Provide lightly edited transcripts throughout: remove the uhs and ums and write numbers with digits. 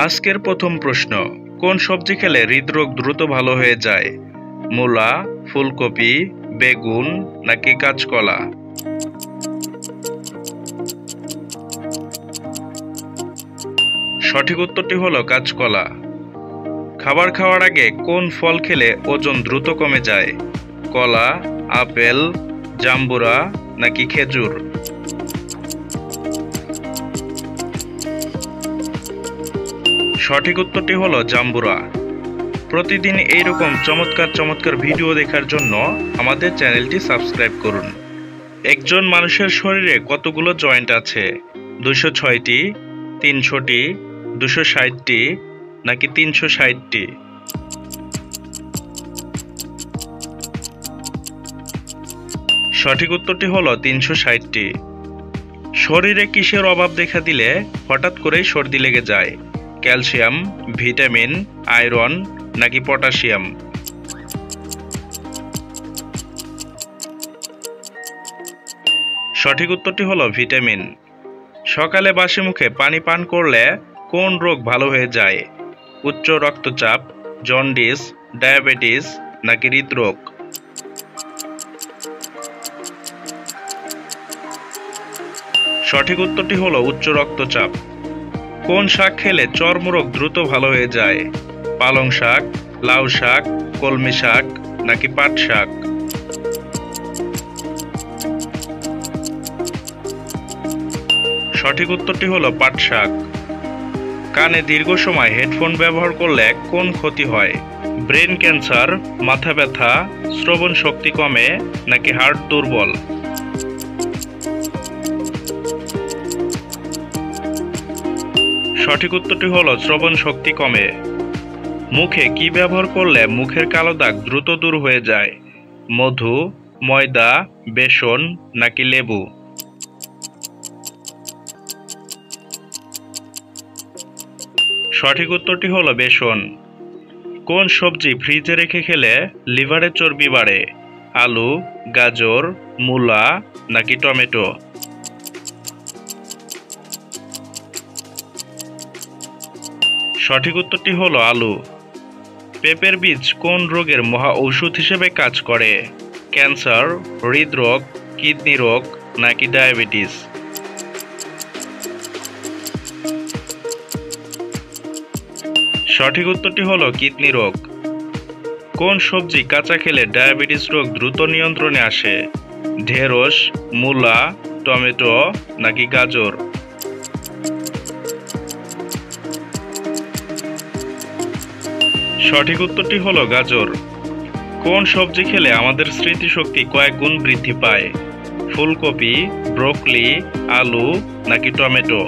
আজকের প্রথম প্রশ্ন, কোন সবজি খেলে হৃদরোগ দ্রুত ভালো হয়ে যায়? মূলা, ফুলকপি, বেগুন নাকি কাঁচকলা? সঠিক উত্তরটি হলো কাঁচকলা। খাবার খাওয়ার আগে কোন ফল খেলে ওজন দ্রুত কমে যায়? কলা, আপেল, জাম্বুরা নাকি খেজুর? সঠিক উত্তরটি হলো জাম্বুরা। প্রতিদিন এইরকম চমৎকার চমৎকার ভিডিও দেখার জন্য আমাদের চ্যানেলটি সাবস্ক্রাইব করুন। একজন মানুষের শরীরে কতগুলো জয়েন্ট আছে? 206টি, 300টি, 260টি নাকি 360টি? সঠিক উত্তরটি হলো 360টি। শরীরে কিসের অভাব দেখা দিলে হঠাৎ করেই সর্দি লেগে যায়? ক্যালসিয়াম, ভিটামিন, আয়রন নাকি পটাশিয়াম? সঠিক উত্তরটি হলো ভিটামিন। সকালে বাসি মুখে পানি পান করলে কোন রোগ ভালো হয়ে যায়? উচ্চ রক্তচাপ, জন্ডিস, ডায়াবেটিস নাকি হৃদরোগ? সঠিক উত্তরটি হলো উচ্চ রক্তচাপ। কোন শাক খেলে চর্মরোগ দ্রুত ভালো হয়ে যায়? পালং শাক, লাউ শাক, কলমি শাক নাকি পাট শাক? সঠিক উত্তরটি হলো পাট শাক। কানে দীর্ঘ সময় হেডফোন ব্যবহার করলে কোন ক্ষতি হয়? ব্রেন ক্যান্সার, মাথা ব্যথা, শ্রবণ শক্তি কমে নাকি হার্ট দুর্বল? সঠিক উত্তরটি হলো শ্রবণ শক্তি কমে। মুখে কি ব্যবহার করলে মুখের কালো দাগ দ্রুত দূর হয়ে যায়? মধু, ময়দা, বেসন নাকি লেবু? সঠিক উত্তরটি হলো বেসন। কোন সবজি ফ্রিজে রেখে খেলে লিভারের চর্বি বাড়ে? আলু, গাজর, মূলা নাকি টমেটো? সঠিক উত্তরটি হলো আলু। পেঁপের বীজ কোন রোগের মহা ঔষধ হিসেবে কাজ করে? ক্যান্সার, হৃদরোগ, কিডনি রোগ নাকি ডায়াবেটিস? সঠিক উত্তরটি হলো কিডনি রোগ। কোন সবজি কাঁচা খেলে ডায়াবেটিস রোগ দ্রুত নিয়ন্ত্রণে আসে? ঢেঁড়স, মূলা, টমেটো নাকি গাজর? সঠিক উত্তরটি হলো গাজর। কোন সবজি খেলে আমাদের স্মৃতিশক্তি কয়েক গুণ বৃদ্ধি পায়? ফুলকপি, ব্রোকলি, আলু নাকি টমেটো?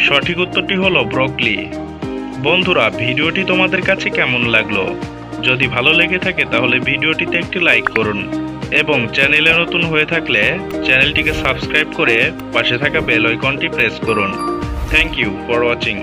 সঠিক উত্তরটি হলো ব্রোকলি। বন্ধুরা, ভিডিওটি তোমাদের কাছে কেমন লাগলো? যদি ভালো লেগে থাকে তাহলে ভিডিওটিতে একটি লাইক করুন এবং চ্যানেলে নতুন হয়ে থাকলে চ্যানেলটিকে সাবস্ক্রাইব করে পাশে থাকা বেল আইকনটি প্রেস করুন। Thank you for watching.